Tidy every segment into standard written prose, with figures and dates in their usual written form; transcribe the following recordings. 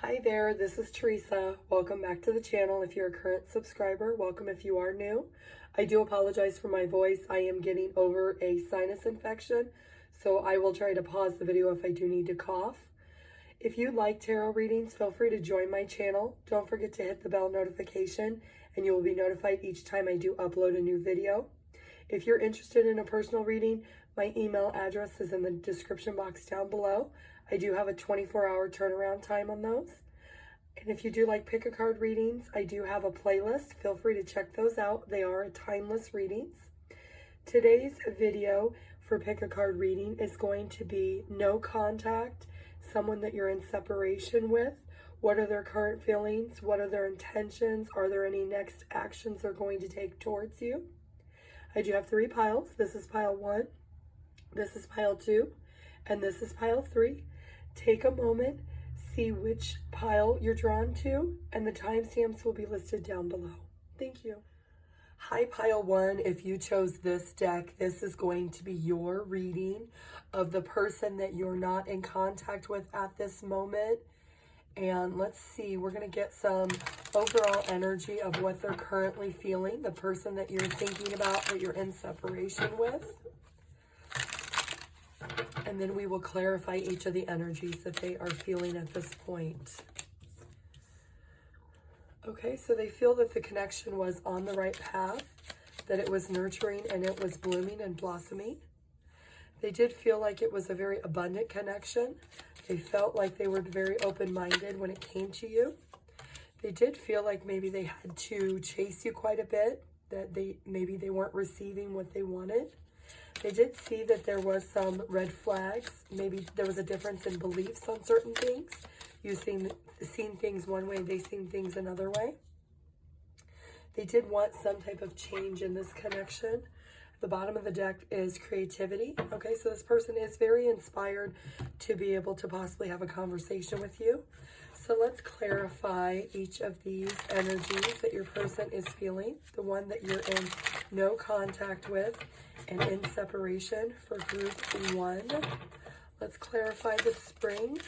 Hi there, this is Teresa. Welcome back to the channel. If you're a current subscriber, welcome if you are new. I do apologize for my voice. I am getting over a sinus infection, so I will try to pause the video if I do need to cough. If you like tarot readings, feel free to join my channel. Don't forget to hit the bell notification, and you will be notified each time I do upload a new video. If you're interested in a personal reading, my email address is in the description box down below. I do have a 24-hour turnaround time on those. And if you do like pick a card readings, I do have a playlist. Feel free to check those out. They are timeless readings. Today's video for pick a card reading is going to be no contact, someone that you're in separation with. What are their current feelings? What are their intentions? Are there any next actions they're going to take towards you? I do have 3 piles. This is pile 1, this is pile 2, and this is pile 3. Take a moment, see which pile you're drawn to, and the timestamps will be listed down below. Thank you. Hi, pile 1. If you chose this deck, this is going to be your reading of the person that you're not in contact with at this moment. And let's see, we're going to get some overall energy of what they're currently feeling, the person that you're thinking about, that you're in separation with. And then we will clarify each of the energies that they are feeling at this point. Okay, so they feel that the connection was on the right path, that it was nurturing and it was blooming and blossoming. They did feel like it was a very abundant connection. They felt like they were very open-minded when it came to you. They did feel like maybe they had to chase you quite a bit, that maybe they weren't receiving what they wanted. They did see that there was some red flags. Maybe there was a difference in beliefs on certain things. You seen things one way, they seen things another way. They did want some type of change in this connection. The bottom of the deck is creativity. Okay, so this person is very inspired to be able to possibly have a conversation with you. So let's clarify each of these energies that your person is feeling. The one that you're in no contact with and in separation for group 1. Let's clarify the spring.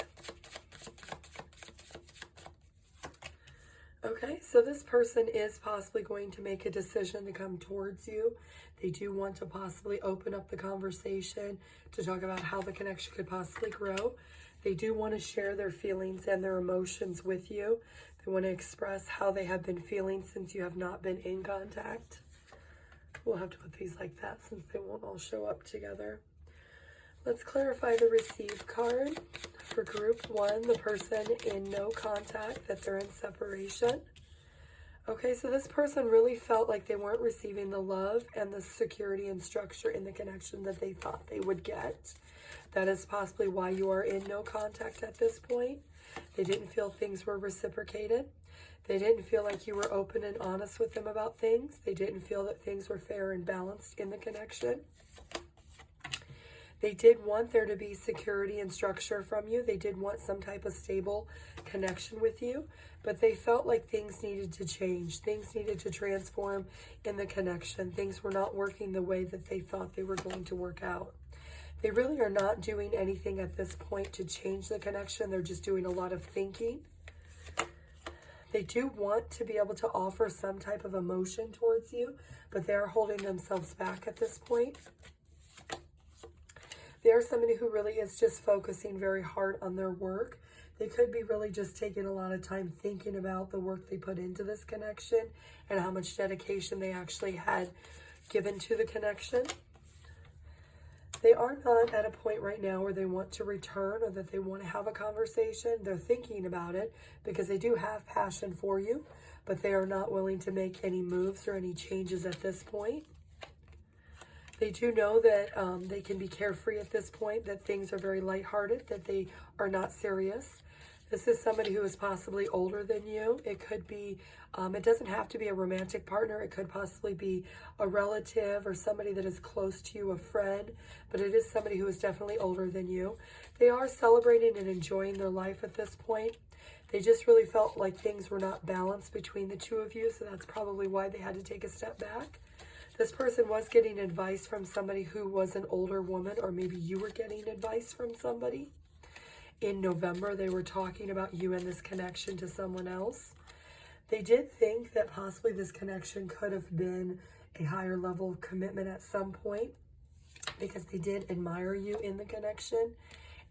Okay, so this person is possibly going to make a decision to come towards you. They do want to possibly open up the conversation to talk about how the connection could possibly grow. They do want to share their feelings and their emotions with you. They want to express how they have been feeling since you have not been in contact. We'll have to put these like that since they won't all show up together. Let's clarify the receive card for group 1, the person in no contact, that they're in separation. Okay, so this person really felt like they weren't receiving the love and the security and structure in the connection that they thought they would get. That is possibly why you are in no contact at this point. They didn't feel things were reciprocated. They didn't feel like you were open and honest with them about things. They didn't feel that things were fair and balanced in the connection. They did want there to be security and structure from you. They did want some type of stable connection with you, but they felt like things needed to change. Things needed to transform in the connection. Things were not working the way that they thought they were going to work out. They really are not doing anything at this point to change the connection. They're just doing a lot of thinking. They do want to be able to offer some type of emotion towards you, but they are holding themselves back at this point. They are somebody who really is just focusing very hard on their work. They could be really just taking a lot of time thinking about the work they put into this connection and how much dedication they actually had given to the connection. They are not at a point right now where they want to return or that they want to have a conversation. They're thinking about it because they do have passion for you, but they are not willing to make any moves or any changes at this point. They do know that they can be carefree at this point, that things are very lighthearted, that they are not serious. This is somebody who is possibly older than you. It could be, it doesn't have to be a romantic partner. It could possibly be a relative or somebody that is close to you, a friend, but it is somebody who is definitely older than you. They are celebrating and enjoying their life at this point. They just really felt like things were not balanced between the two of you, so that's probably why they had to take a step back. This person was getting advice from somebody who was an older woman, or maybe you were getting advice from somebody. in November, they were talking about you and this connection to someone else. They did think that possibly this connection could have been a higher level of commitment at some point, because they did admire you in the connection,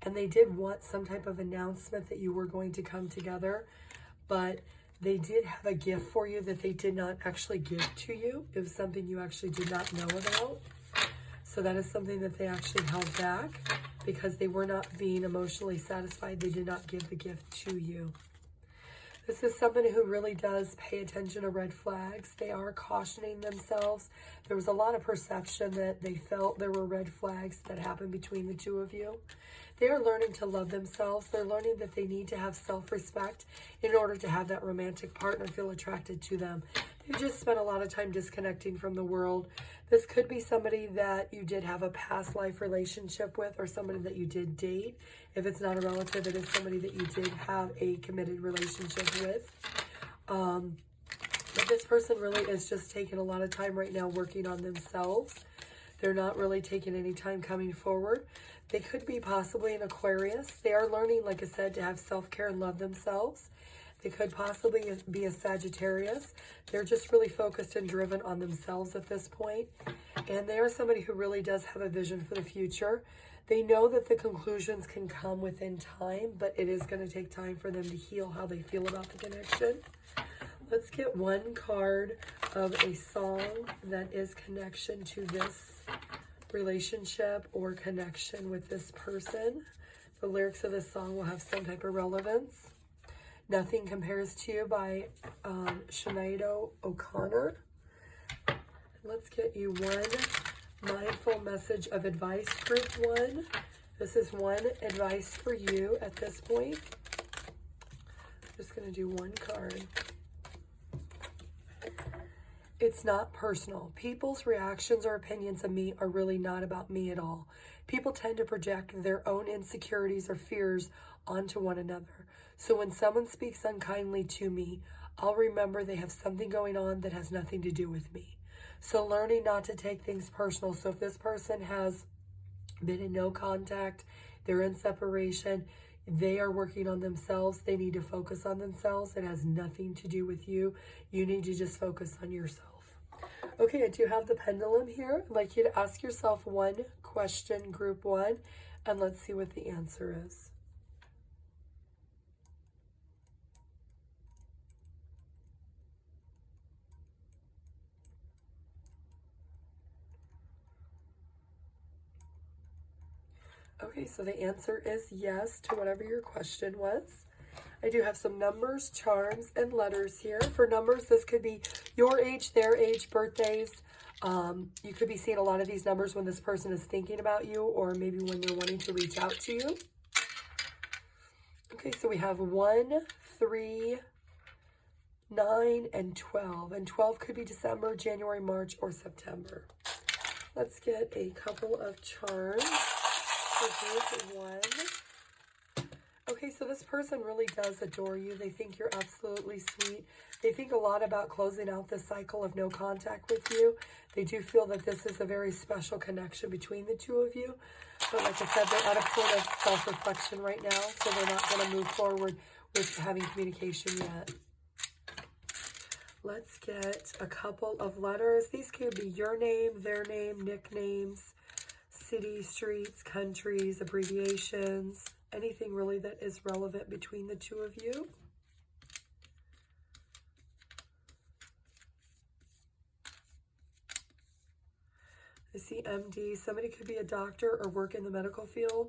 and they did want some type of announcement that you were going to come together, but they did have a gift for you that they did not actually give to you. It was something you actually did not know about. So that is something that they actually held back because they were not being emotionally satisfied. They did not give the gift to you. This is somebody who really does pay attention to red flags. They are cautioning themselves. There was a lot of perception that they felt there were red flags that happened between the two of you. They are learning to love themselves. They're learning that they need to have self-respect in order to have that romantic partner feel attracted to them. They've just spent a lot of time disconnecting from the world. This could be somebody that you did have a past life relationship with, or somebody that you did date. If it's not a relative, it is somebody that you did have a committed relationship with. But this person really is just taking a lot of time right now working on themselves. They're not really taking any time coming forward. They could be possibly an Aquarius. They are learning, like I said, to have self-care and love themselves. They could possibly be a Sagittarius. They're just really focused and driven on themselves at this point. And they are somebody who really does have a vision for the future. They know that the conclusions can come within time, but it is going to take time for them to heal how they feel about the connection. Let's get one card of a song that is connection to this relationship or connection with this person. The lyrics of this song will have some type of relevance. Nothing Compares to You by Sinead O'Connor. Let's get you one mindful message of advice, group one. This is one advice for you at this point. I'm just going to do one card. It's not personal. People's reactions or opinions of me are really not about me at all. People tend to project their own insecurities or fears onto one another. So when someone speaks unkindly to me, I'll remember they have something going on that has nothing to do with me. So learning not to take things personal. So if this person has been in no contact, they're in separation, they are working on themselves. They need to focus on themselves. It has nothing to do with you. You need to just focus on yourself. Okay, I do have the pendulum here. I'd like you to ask yourself one question, group one, and let's see what the answer is. Okay, so the answer is yes to whatever your question was. I do have some numbers, charms, and letters here. For numbers, this could be your age, their age, birthdays. You could be seeing a lot of these numbers when this person is thinking about you, or maybe when they're wanting to reach out to you. Okay, so we have 1, 3, 9, and 12. And 12 could be December, January, March, or September. Let's get a couple of charms. Group one. Okay, so this person really does adore you. They think you're absolutely sweet. They think a lot about closing out this cycle of no contact with you. They do feel that this is a very special connection between the two of you. But like I said, they're at a point of self-reflection right now, so they're not going to move forward with having communication yet. Let's get a couple of letters. These could be your name, their name, nicknames, cities, streets, countries, abbreviations, anything really that is relevant between the two of you. I see MD. Somebody could be a doctor or work in the medical field.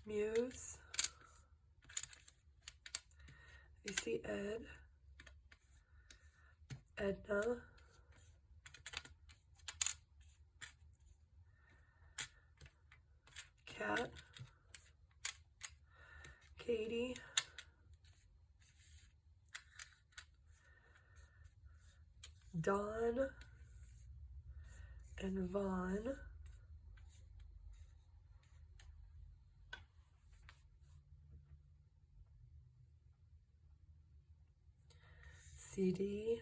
Muse. I see Ed. Edna. Kat. Katie. Dawn. And Vaughn. CD.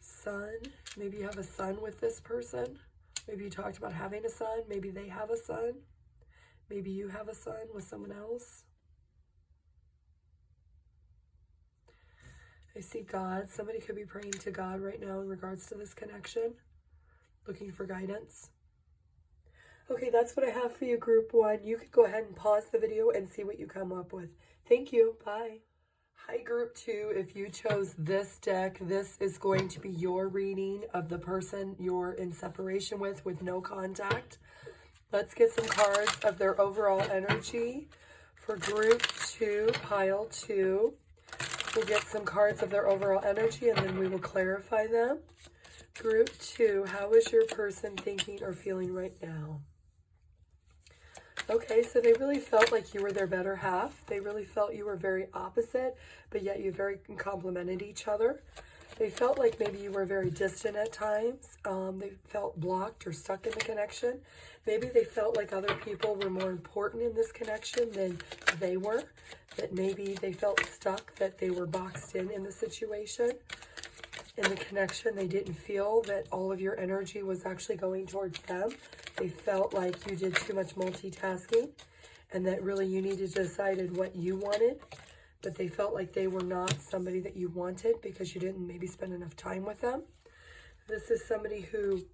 Sun, Maybe you have a son with this person. Maybe you talked about having a son. Maybe they have a son. Maybe you have a son with someone else. I see God. Somebody could be praying to God right now in regards to this connection, looking for guidance. Okay, that's what I have for you, Group 1. You can go ahead and pause the video and see what you come up with. Thank you. Bye. Hi, Group 2. If you chose this deck, this is going to be your reading of the person you're in separation with no contact. Let's get some cards of their overall energy for Group 2, Pile 2. We'll get some cards of their overall energy and then we will clarify them. Group 2, how is your person thinking or feeling right now? Okay, so they really felt like you were their better half. They really felt you were very opposite, but yet you very complemented each other. They felt like maybe you were very distant at times. They felt blocked or stuck in the connection. Maybe they felt like other people were more important in this connection than they were. That maybe they felt stuck, that they were boxed in the situation. In the connection, they didn't feel that all of your energy was actually going towards them. They felt like you did too much multitasking and that really you needed to decide what you wanted, but they felt like they were not somebody that you wanted because you didn't maybe spend enough time with them. This is somebody who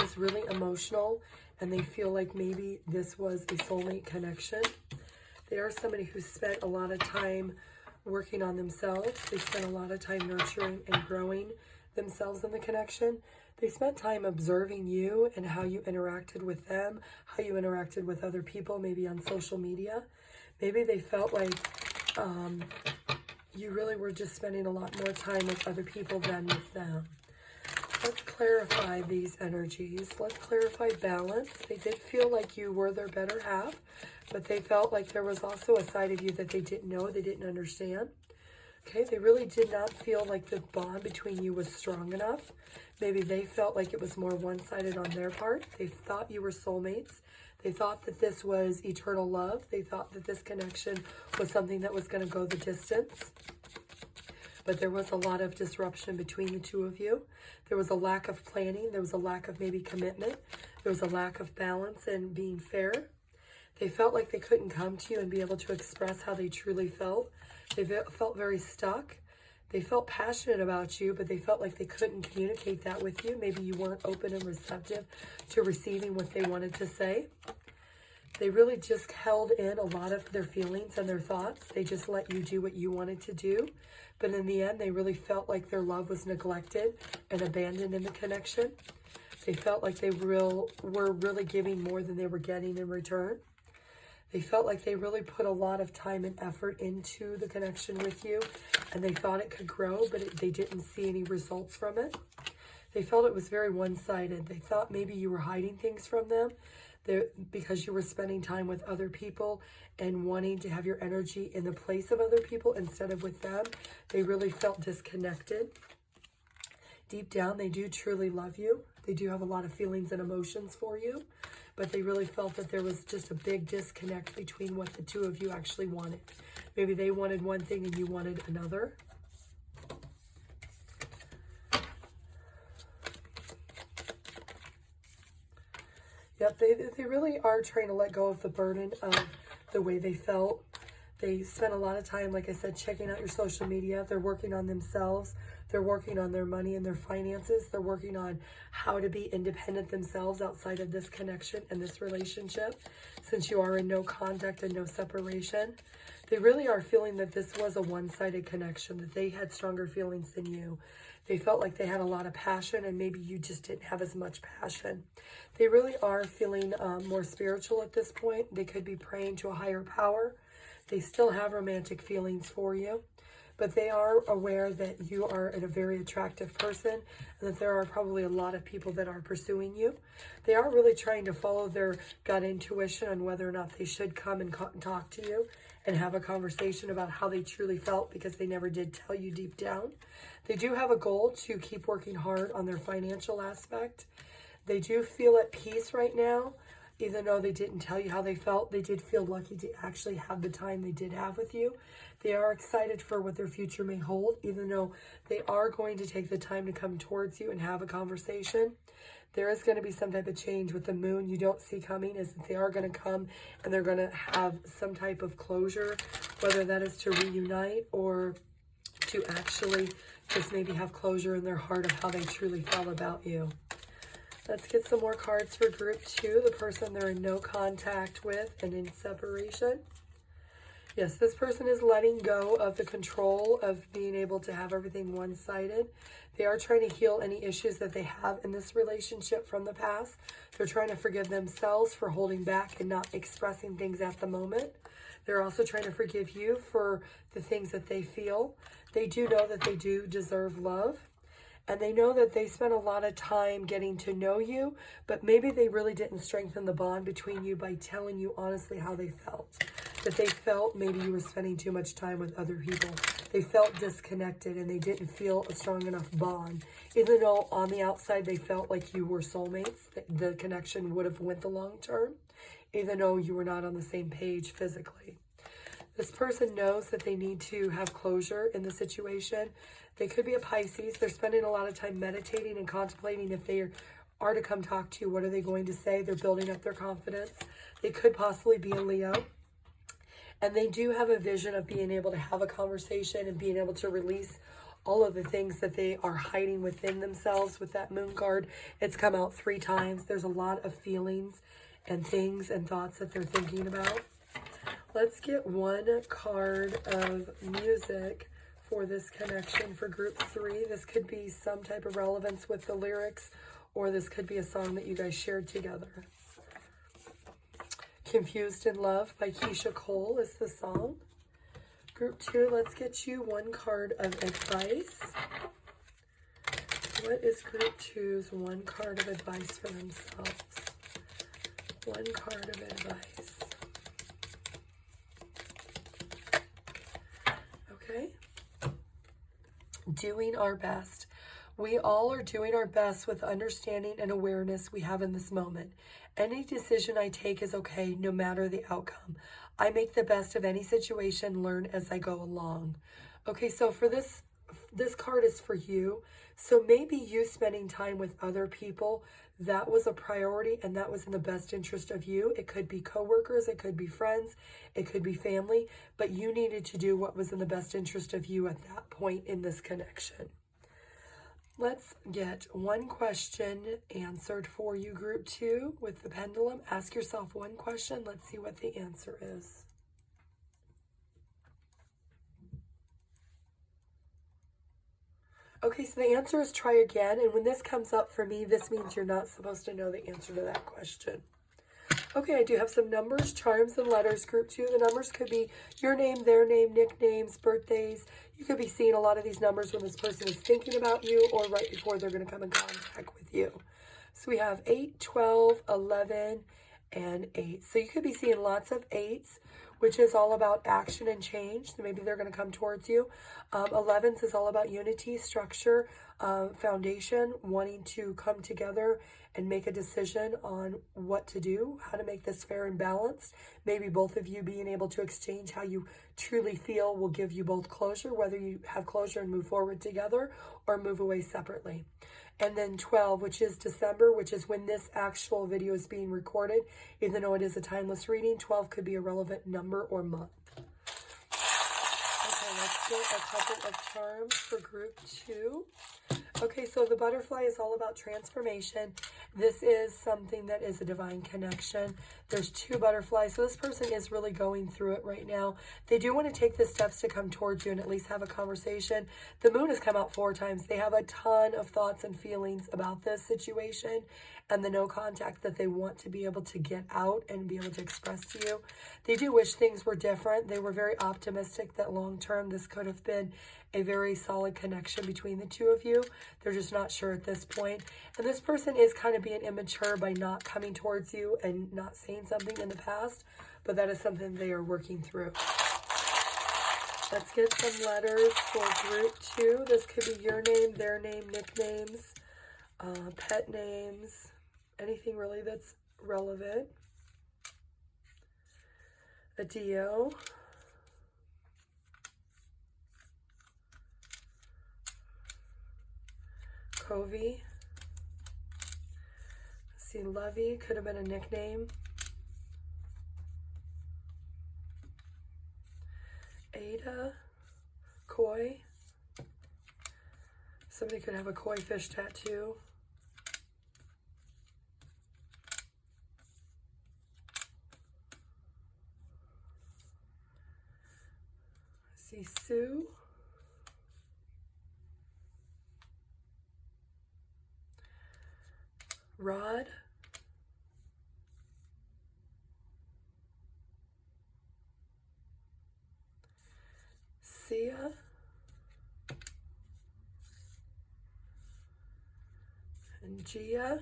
is really emotional and they feel like maybe this was a soulmate connection. They are somebody who spent a lot of time working on themselves. They spent a lot of time nurturing and growing themselves in the connection. They spent time observing you and how you interacted with them, how you interacted with other people, maybe on social media. Maybe they felt like you really were just spending a lot more time with other people than with them. Let's clarify these energies. Let's clarify balance. They did feel like you were their better half, but they felt like there was also a side of you that they didn't know, they didn't understand. Okay, they really did not feel like the bond between you was strong enough. Maybe they felt like it was more one-sided on their part. They thought you were soulmates. They thought that this was eternal love. They thought that this connection was something that was going to go the distance. But there was a lot of disruption between the two of you. There was a lack of planning. There was a lack of maybe commitment. There was a lack of balance and being fair. They felt like they couldn't come to you and be able to express how they truly felt. They felt very stuck. They felt passionate about you, but they felt like they couldn't communicate that with you. Maybe you weren't open and receptive to receiving what they wanted to say. They really just held in a lot of their feelings and their thoughts. They just let you do what you wanted to do. But in the end, they really felt like their love was neglected and abandoned in the connection. They felt like they were really giving more than they were getting in return. They felt like they really put a lot of time and effort into the connection with you, and they thought it could grow, but they didn't see any results from it. They felt it was very one-sided. They thought maybe you were hiding things from them because you were spending time with other people and wanting to have your energy in the place of other people instead of with them. They really felt disconnected. Deep down, they do truly love you. They do have a lot of feelings and emotions for you, but they really felt that there was just a big disconnect between what the two of you actually wanted. Maybe they wanted one thing and you wanted another. Yep, they really are trying to let go of the burden of the way they felt. They spent a lot of time, like I said, checking out your social media. They're working on themselves. They're working on their money and their finances. They're working on how to be independent themselves outside of this connection and this relationship, since you are in no contact and no separation. They really are feeling that this was a one-sided connection, that they had stronger feelings than you. They felt like they had a lot of passion and maybe you just didn't have as much passion. They really are feeling more spiritual at this point. They could be praying to a higher power. They still have romantic feelings for you, but they are aware that you are a very attractive person and that there are probably a lot of people that are pursuing you. They are really trying to follow their gut intuition on whether or not they should come and talk to you and have a conversation about how they truly felt, because they never did tell you deep down. They do have a goal to keep working hard on their financial aspect. They do feel at peace right now, Even though they didn't tell you how they felt, they did feel lucky to actually have the time they did have with you. They are excited for what their future may hold, even though they are going to take the time to come towards you and have a conversation. There is going to be some type of change with the moon you don't see coming, is that they are going to come and they're going to have some type of closure, whether that is to reunite or to actually just maybe have closure in their heart of how they truly felt about you. Let's get some more cards for group 2, the person they're in no contact with and in separation. Yes, this person is letting go of the control of being able to have everything one-sided. They are trying to heal any issues that they have in this relationship from the past. They're trying to forgive themselves for holding back and not expressing things at the moment. They're also trying to forgive you for the things that they feel. They do know that they do deserve love. And they know that they spent a lot of time getting to know you, but maybe they really didn't strengthen the bond between you by telling you honestly how they felt. That they felt maybe you were spending too much time with other people. They felt disconnected and they didn't feel a strong enough bond. Even though on the outside they felt like you were soulmates, the connection would have went the long term, even though you were not on the same page physically. This person knows that they need to have closure in the situation. They could be a Pisces. They're spending a lot of time meditating and contemplating if they are to come talk to you. What are they going to say? They're building up their confidence. They could possibly be a Leo. And they do have a vision of being able to have a conversation and being able to release all of the things that they are hiding within themselves. With that moon card, it's come out 3 times. There's a lot of feelings and things and thoughts that they're thinking about. Let's get one card of music for this connection for group 3. This could be some type of relevance with the lyrics, or this could be a song that you guys shared together. Confused in Love by Keisha Cole is the song. Group 2, let's get you one card of advice. What is group 2's one card of advice for themselves? One card of advice. Okay. Doing our best. We all are doing our best with understanding and awareness we have in this moment. Any decision I take is okay, no matter the outcome. I make the best of any situation, learn as I go along. Okay, so for this card is for you. So maybe you spending time with other people, that was a priority and that was in the best interest of you. It could be coworkers, it could be friends, it could be family, but you needed to do what was in the best interest of you at that point in this connection. Let's get one question answered for you, group 2, with the pendulum. Ask yourself one question. Let's see what the answer is. Okay, so the answer is try again. And when this comes up for me, this means you're not supposed to know the answer to that question. Okay, I do have some numbers, charms, and letters. Group 2, the numbers could be your name, their name, nicknames, birthdays. You could be seeing a lot of these numbers when this person is thinking about you or right before they're going to come in contact with you. So we have 8, 12, 11, and 8. So you could be seeing lots of 8s, which is all about action and change. So maybe they're going to come towards you. 11s is all about unity, structure, foundation, wanting to come together and make a decision on what to do, how to make this fair and balanced. Maybe both of you being able to exchange how you truly feel will give you both closure, whether you have closure and move forward together or move away separately. And then 12, which is December, which is when this actual video is being recorded. Even though it is a timeless reading, 12 could be a relevant number or month. Okay, let's get a couple of charms for group 2. Okay, so the butterfly is all about transformation. This is something that is a divine connection. There's 2 butterflies, so this person is really going through it right now. They do want to take the steps to come towards you and at least have a conversation. The moon has come out 4 times. They have a ton of thoughts and feelings about this situation and the no contact that they want to be able to get out and be able to express to you. They do wish things were different. They were very optimistic that long term this could have been a very solid connection between the 2 of you. They're just not sure at this point. And this person is kind of being immature by not coming towards you and not saying something in the past, but that is something they are working through. Let's get some letters for group 2. This could be your name, their name, nicknames, pet names, anything really that's relevant. Adio, Covey, see, Lovey, could have been a nickname. Ada, koi, somebody could have a koi fish tattoo. See, Sue, Rod, Sia, and Gia.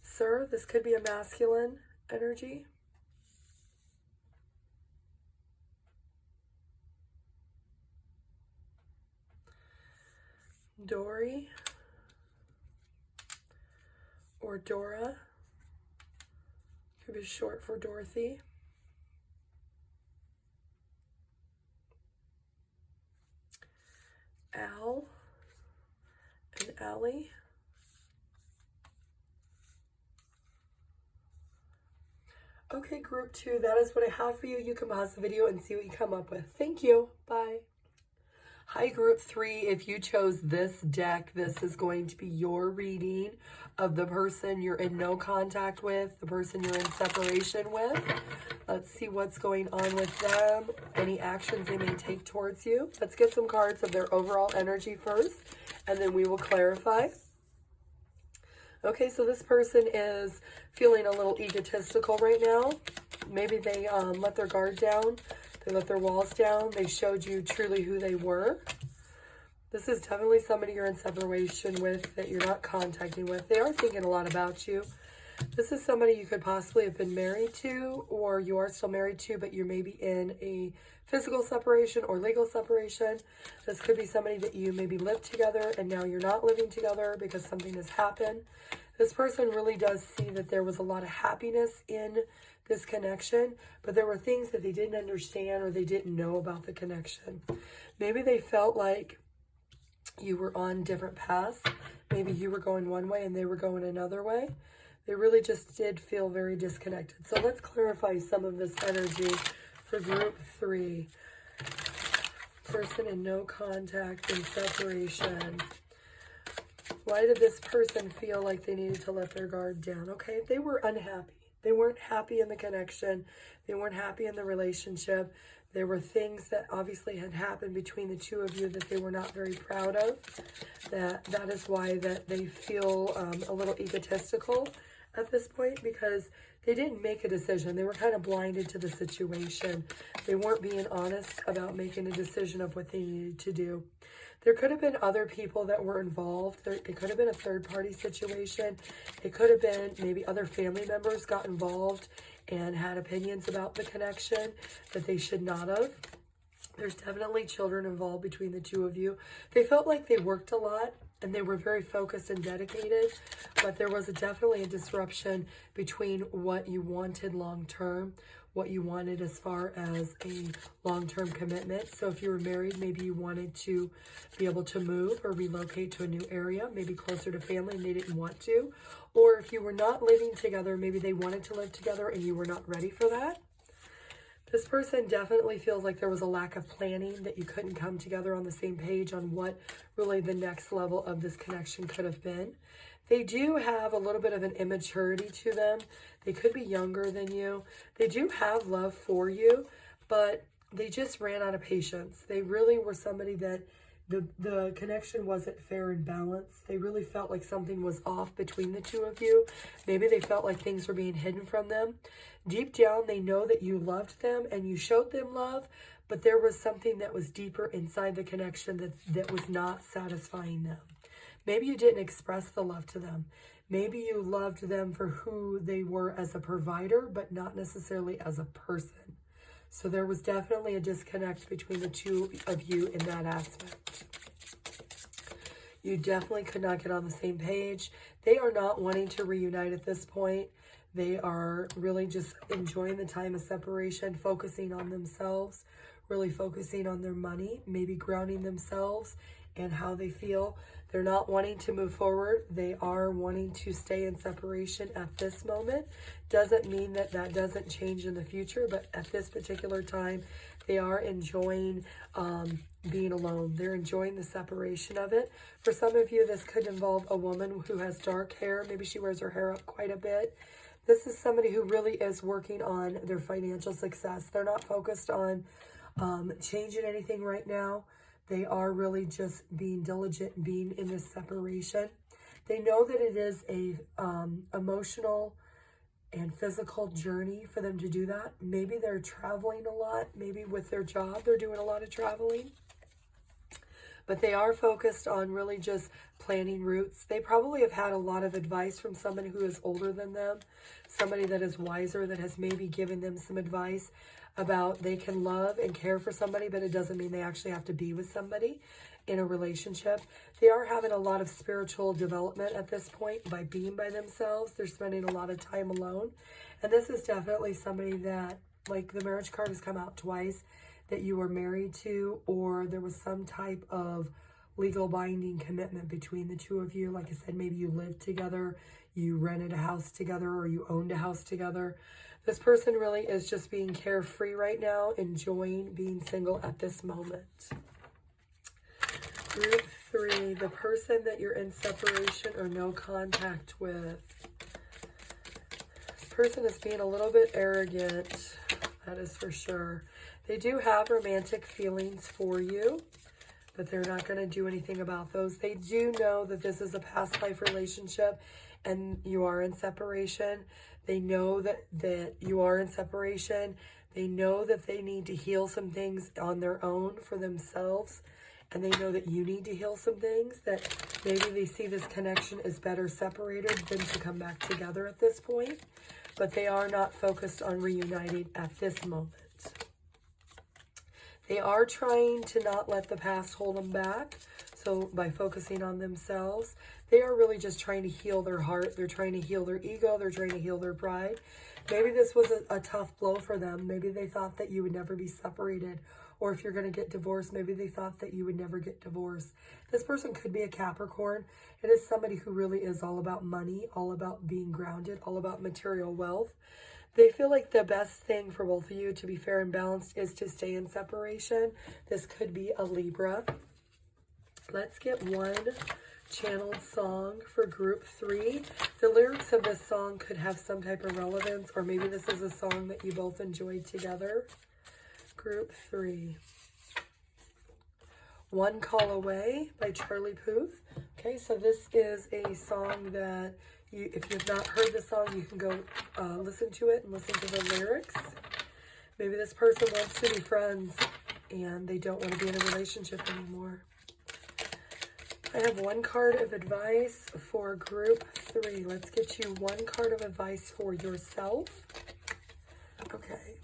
Sir, this could be a masculine energy. Dory or Dora, could be short for Dorothy. Al and Allie. Okay, group 2, that is what I have for you. You can pause the video and see what you come up with. Thank you. Bye. Hi, group 3. If you chose this deck, this is going to be your reading of the person you're in no contact with, the person you're in separation with. Let's see what's going on with them, any actions they may take towards you. Let's get some cards of their overall energy first, and then we will clarify. Okay, so this person is feeling a little egotistical right now. Maybe they let their guard down. They let their walls down. They showed you truly who they were. This is definitely somebody you're in separation with that you're not contacting with. They are thinking a lot about you. This is somebody you could possibly have been married to, or you are still married to, but you're maybe in a physical separation or legal separation. This could be somebody that you maybe lived together and now you're not living together because something has happened. This person really does see that there was a lot of happiness in this connection, but there were things that they didn't understand or they didn't know about the connection. Maybe they felt like you were on different paths. Maybe you were going one way and they were going another way. They really just did feel very disconnected. So let's clarify some of this energy for group 3. Person in no contact and separation. Why did this person feel like they needed to let their guard down? Okay, they were unhappy. They weren't happy in the connection. They weren't happy in the relationship. There were things that obviously had happened between the two of you that they were not very proud of. That is why that they feel a little egotistical at this point, because they didn't make a decision. They were kind of blinded to the situation. They weren't being honest about making a decision of what they needed to do. There could have been other people that were involved. It could have been a third-party situation. It could have been maybe other family members got involved and had opinions about the connection that they should not have. There's definitely children involved between the two of you. They felt like they worked a lot and they were very focused and dedicated, but there was definitely a disruption between what you wanted long-term, what you wanted as far as a long-term commitment. So if you were married, maybe you wanted to be able to move or relocate to a new area, maybe closer to family, and they didn't want to. Or if you were not living together, maybe they wanted to live together and you were not ready for that. This person definitely feels like there was a lack of planning, that you couldn't come together on the same page on what really the next level of this connection could have been. They do have a little bit of an immaturity to them. They could be younger than you. They do have love for you, but they just ran out of patience. They really were somebody that the connection wasn't fair and balanced. They really felt like something was off between the two of you. Maybe they felt like things were being hidden from them. Deep down, they know that you loved them and you showed them love, but there was something that was deeper inside the connection that was not satisfying them. Maybe you didn't express the love to them. Maybe you loved them for who they were as a provider, but not necessarily as a person. So there was definitely a disconnect between the two of you in that aspect. You definitely could not get on the same page. They are not wanting to reunite at this point. They are really just enjoying the time of separation, focusing on themselves, really focusing on their money, maybe grounding themselves and how they feel. They're not wanting to move forward. They are wanting to stay in separation at this moment. Doesn't mean that that doesn't change in the future, but at this particular time, they are enjoying being alone. They're enjoying the separation of it. For some of you, this could involve a woman who has dark hair. Maybe she wears her hair up quite a bit. This is somebody who really is working on their financial success. They're not focused on changing anything right now. They are really just being diligent and being in this separation. They know that it is a emotional and physical journey for them to do that. Maybe they're traveling a lot. Maybe with their job, they're doing a lot of traveling. But they are focused on really just planning routes. They probably have had a lot of advice from somebody who is older than them, somebody that is wiser, that has maybe given them some advice about they can love and care for somebody, but it doesn't mean they actually have to be with somebody in a relationship. They are having a lot of spiritual development at this point by being by themselves. They're spending a lot of time alone. And this is definitely somebody that, like the marriage card has come out twice, that you were married to, or there was some type of legal binding commitment between the two of you. Like I said, maybe you lived together, you rented a house together, or you owned a house together. This person really is just being carefree right now, enjoying being single at this moment. Group 3, the person that you're in separation or no contact with. This person is being a little bit arrogant, that is for sure. They do have romantic feelings for you, but they're not going to do anything about those. They do know that this is a past life relationship and you are in separation. They know that you are in separation. They know that they need to heal some things on their own for themselves. And they know that you need to heal some things, that maybe they see this connection as better separated than to come back together at this point. But they are not focused on reuniting at this moment. They are trying to not let the past hold them back. So by focusing on themselves, they are really just trying to heal their heart. They're trying to heal their ego. They're trying to heal their pride. Maybe this was a tough blow for them. Maybe they thought that you would never be separated. Or if you're going to get divorced, maybe they thought that you would never get divorced. This person could be a Capricorn. It is somebody who really is all about money, all about being grounded, all about material wealth. They feel like the best thing for both of you, to be fair and balanced, is to stay in separation. This could be a Libra. Let's get one channeled song for group 3. The lyrics of this song could have some type of relevance, or maybe this is a song that you both enjoyed together. Group 3. One Call Away by Charlie Puth. Okay, so this is a song that if you've not heard the song, you can go listen to it and listen to the lyrics. Maybe this person wants to be friends and they don't want to be in a relationship anymore. I have one card of advice for group 3. Let's get you one card of advice for yourself. Okay.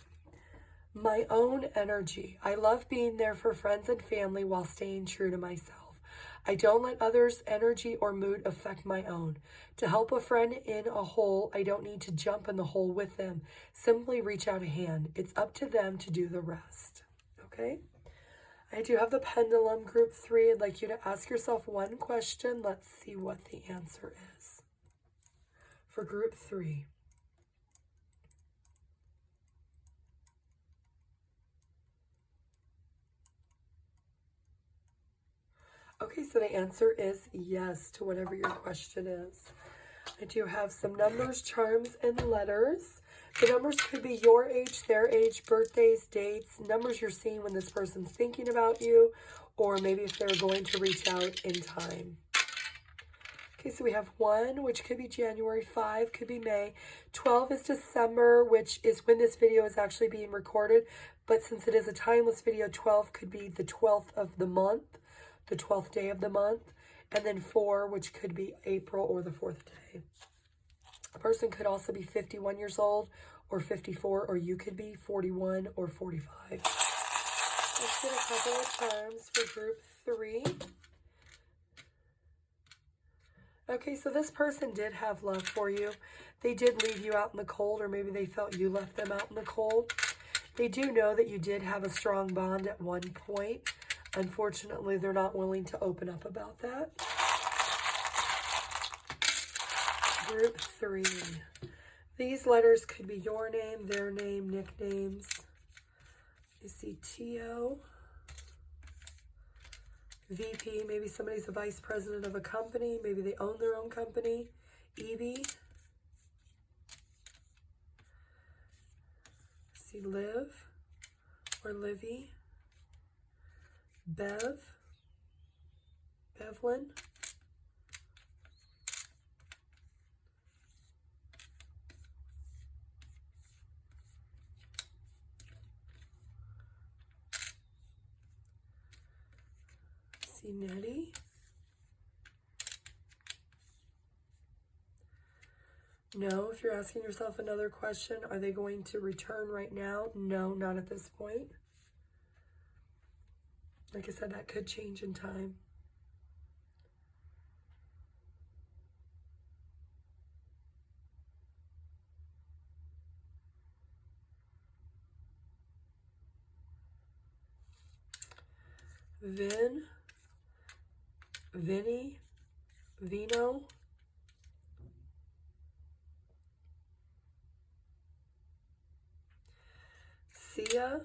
My own energy. I love being there for friends and family while staying true to myself. I don't let others' energy or mood affect my own. To help a friend in a hole, I don't need to jump in the hole with them. Simply reach out a hand. It's up to them to do the rest. Okay? I do have the pendulum, group 3. I'd like you to ask yourself one question. Let's see what the answer is. For group 3. Okay, so the answer is yes to whatever your question is. I do have some numbers, charms, and letters. The numbers could be your age, their age, birthdays, dates, numbers you're seeing when this person's thinking about you, or maybe if they're going to reach out in time. Okay, so we have 1, which could be January, 5 could be May, 12 is December, which is when this video is actually being recorded, but since it is a timeless video, 12 could be the 12th of the month, the 12th day of the month, and then 4, which could be April or the 4th day. A person could also be 51 years old or 54, or you could be 41 or 45. Let's get a couple of charms for group 3. Okay, so this person did have love for you. They did leave you out in the cold, or maybe they felt you left them out in the cold. They do know that you did have a strong bond at one point. Unfortunately, they're not willing to open up about that. Group 3. These letters could be your name, their name, nicknames. You see TO. VP, maybe somebody's a vice president of a company. Maybe they own their own company. EB. See Liv or Livy. Bev. Bevlin. See Nettie. No, if you're asking yourself another question, are they going to return right now? No, not at this point. Like I said, that could change in time. Vin, Vinny, Vino, Sia,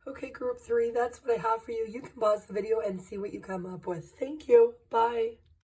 Okay, group 3, that's what I have for you. You can pause the video and see what you come up with. Thank you. Bye.